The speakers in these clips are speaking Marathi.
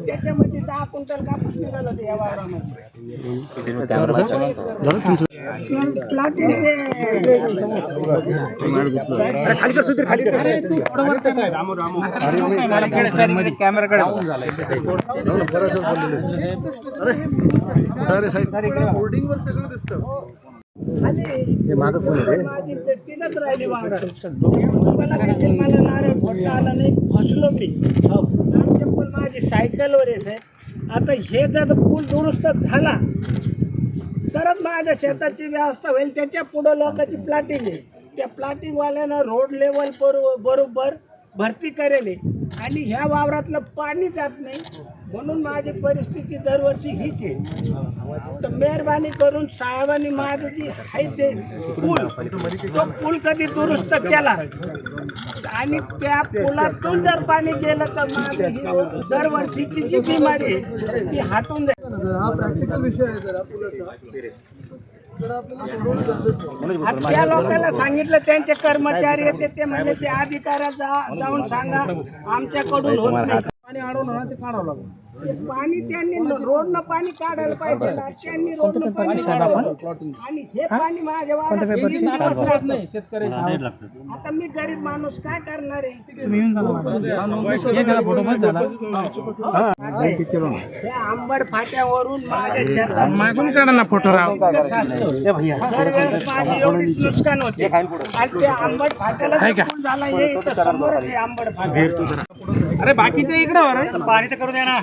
त्याच्यामध्ये 10 क्विंटल कापूस निघाला होता या वावरामध्ये. माझी सायकलवर आहे. आता हे जर पूल दुरुस्त झाला तरच माझ्या शेताची व्यवस्था होईल. त्याच्या पुढं लोकांची प्लॅटिंग आहे. त्या प्लॅटिंगवाल्यानं रोड लेवल बरोबर भरती करेल आणि ह्या वावरातलं पाणी जात नाही. म्हणून माझी परिस्थिती दरवर्षी हीच आहे. तर मेहरबानी करून साहेबांनी माझं जी आहे ते तो पूल कधी दुरुस्त केला आणि त्या पुलातून जर पाणी गेलं तर माझी ही दरवर्षीची जी बिमारी आहे ती हटून जाईल. हा प्रॅक्टिकल विषय आहे जरा पुलाचा. त्या लोकांना सांगितलं, त्यांचे कर्मचारी येते ते म्हणजे ते अधिकाऱ्याला जाऊन सांगा आमच्याकडून होत नाही. पाणी अडवलं ना ते काढावं लागलं. ते पाणी त्यांनी रोडनं पाणी काढायला पाहिजे ना. त्यांनी रोडनं पाणी काढावं आणि हे पाणी माझ्या वावरात नाही शेतकऱ्याची. आता मी गरीब माणूस काय करणार आहे. हे आंबड फाट्यावरून माझ्या शेतात मागून काढा ना फोटो राव. दरवेळेस माझी एवढी नुकसान होते आणि ते आंबड फाट्याला पूल झाला हे इथं समोर आहे आंबड फाट्या. अरे बाकीच्या इकडे पाणी तर करू द्या ना.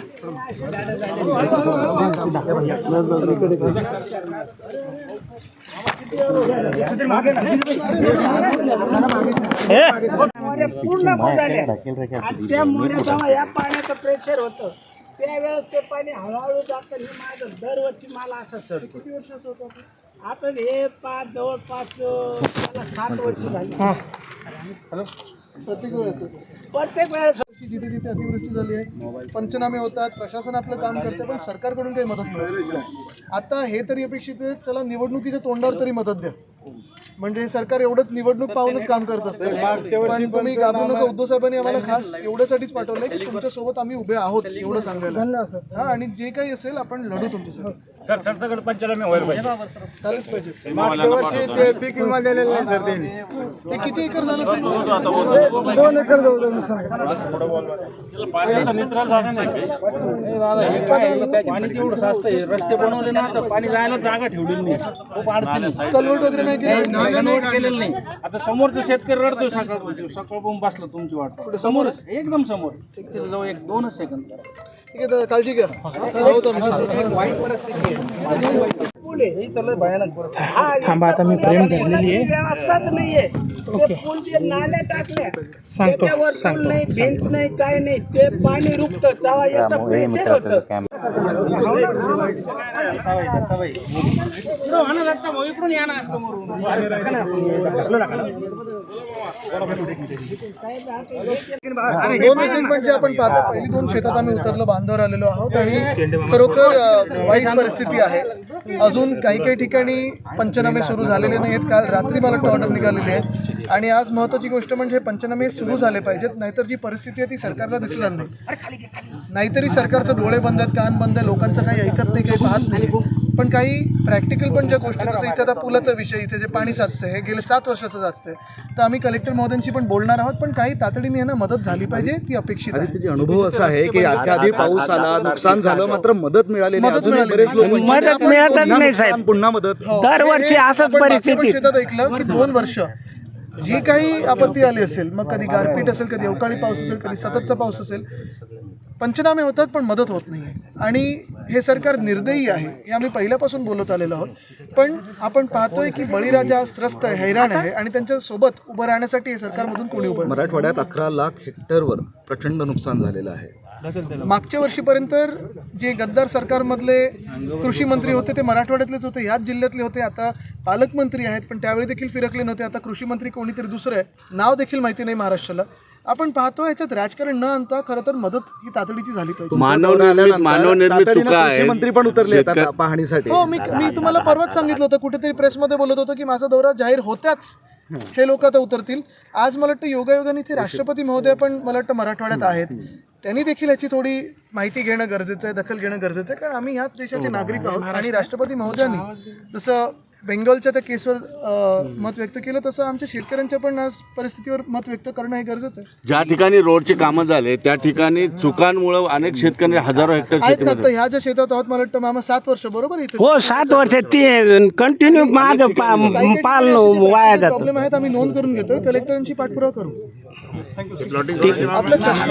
पूर्ण त्यामुळे जेव्हा या पाण्याचं प्रेशर होतं त्यावेळेस ते पाणी हळूहळू जातं. हे माझं दरवर्षी मला असं सर. किती वर्षाचं होतं आता हे जवळपास मला 7 वर्ष झाली. प्रत्येक वेळेस जिथे जिथे अतिवृष्टी झाली आहे पंचनामे होतात, प्रशासन आपलं काम करते, पण सरकारकडून काही मदत मिळत नाही. आता हे तरी अपेक्षित आहे, चला निवडणुकीच्या तोंडावर तरी मदत द्या. म्हणजे सरकार एवढंच निवडणूक पाहूनच काम करत असतं. पण तुम्ही घाबरू नका, उद्धव साहेबांनी आम्हाला खास एवढ्यासाठीच पाठवलंय की तुमच्या सोबत आम्ही उभे आहोत एवढं सांगायला. हा, आणि जे काही असेल आपण लढू तुमच्यासाठी. चालेच पाहिजे. मागच्या वर्षी पीक विमा दिलेला नाही सर त्यांनी. हे किती एकर झालं सर? 2 एकर जवळ नुकसान. पाणी जेवढं जास्त आहे, रस्ते बनवले ना तर पाणी जायला जागा ठेवलेली नाही. खूप अडचण. कलवट वगैरे नाही केलेलं नाही. आता समोरचं शेतकरी रडतोय सकाळपासून बसला तुमची वाट समोरच एकदम समोर. जवळ 1-2 सेकंद. ठीक आहे दादा, काळजी घ्या. वाईट परिस्थिती थांबा, आता मी फ्रेम धरलेली आहे. व्यवस्थाच नाहीये. ते पूल जे नाल्या टाकल्या त्याच्यावर पूल नाही, भिंत नाही, काय नाही. ते पाणी रुकतं तेव्हा याचं प्रेशर होतं. इकडून या ना समोरून. म्हणजे आपण पाहतो पहिली 2 शेतात आम्ही उतरलो, बांधावर आलेलो आहोत आणि खरोखर वाईट परिस्थिती आहे. अजून काही ठिकाणी पंचनामे सुरू झालेले नाहीत. काल रात्री मला ऑर्डर निघालेली आहे आणि आज महत्त्वाची गोष्ट म्हणजे पंचनामे सुरू झाले पाहिजेत, नाहीतर जी परिस्थिती आहे ती सरकारला दिसणार नाही. नाहीतरी सरकारचं डोळे बंद आहेत, कान बंद आहे, लोकांचं काही ऐकत नाही, काही पाहत नाही. पण काही प्रॅक्टिकल पण ज्या गोष्टी, जसं इथे आता पुलाचा विषय, इथे जे पाणी साचतंय हे गेले 7 वर्षाचं साचतंय, तर आम्ही कलेक्टर महोदयांशी पण बोलणार आहोत. पण काही तातडीने यांना मदत झाली पाहिजे, ती अपेक्षित आहे. अनुभव असा आहे की याच्या आधी पाऊस आला, नुकसान झालं, मात्र मदत मिळाली मदत मिळतच नाही साहेब. पुन्हा मदत दरवर्षी असंच परिस्थिती. शेतात ऐकलं की 2 वर्ष जी काही आपत्ती आली असेल, मग कधी गारपीट असेल, कधी अवकाळी पाऊस असेल, कधी सततचा पाऊस असेल, पंचनामे होतात पण मदत होत नाही. आणि हे सरकार निर्दयी आहे हे आम्ही पहिल्यापासून बोलत आलेलो आहोत. पण आपण पाहतोय की बळीराजा आज त्रस्त आहे, हैराण आहे आणि त्यांच्यासोबत उभं राहण्यासाठी हे सरकारमधून कोणी उभं नाही. मराठवाड्यात 11 लाख हेक्टरवर प्रचंड नुकसान झालेलं आहे. मागच्या वर्षीपर्यंत जे गद्दार सरकारमधले कृषी मंत्री होते ते मराठवाड्यातलेच होते, ह्याच जिल्ह्यातले होते. आता पालकमंत्री आहेत पण त्यावेळी देखील फिरकले नव्हते. आता कृषी मंत्री कोणीतरी दुसरं आहे, नाव देखील माहिती नाही महाराष्ट्राला. आपण पाहतो ह्याच्यात राजकारण न आणता खरं तर मदत ही तातडीची झाली पाहिजे. मानवनिर्मित चुका आहे. मंत्री पण उतरले पाहणीसाठी. हो, मी तुम्हाला परवाच सांगितलं होतं, कुठेतरी प्रेसमध्ये बोलत होतो की माझा दौरा जाहीर होत्याच हे लोक आता उतरतील. आज मला वाटतं योगायोगाने इथे राष्ट्रपती महोदय पण मला वाटतं मराठवाड्यात आहेत. त्यांनी देखील याची थोडी माहिती घेणं गरजेचं आहे, दखल घेणं गरजेचं आहे, कारण आम्ही ह्याच देशाचे नागरिक आहोत. आणि राष्ट्रपती महोदयांनी जसं बेंगॉलच्या त्या केसवर मत व्यक्त केलं, तसं आमच्या शेतकऱ्यांच्या पण आज परिस्थितीवर मत व्यक्त करणं हे गरजेचं आहे. ज्या ठिकाणी रोडची कामं झाले त्या ठिकाणी चुकांमुळे अनेक शेतकरी हजारो हेक्टर आहेत ना, शेतीमध्ये तर ह्या ज्या शेतात आहोत मला वाटतं मामा 7 वर्ष बरोबर इथे हो 7 वर्ष ते कंटिन्यू माझं पालन वाया जातं. प्रॉब्लेम आहेत, आम्ही नोंद करून घेतोय, कलेक्टरांची पाठपुरावा करू. आपल्या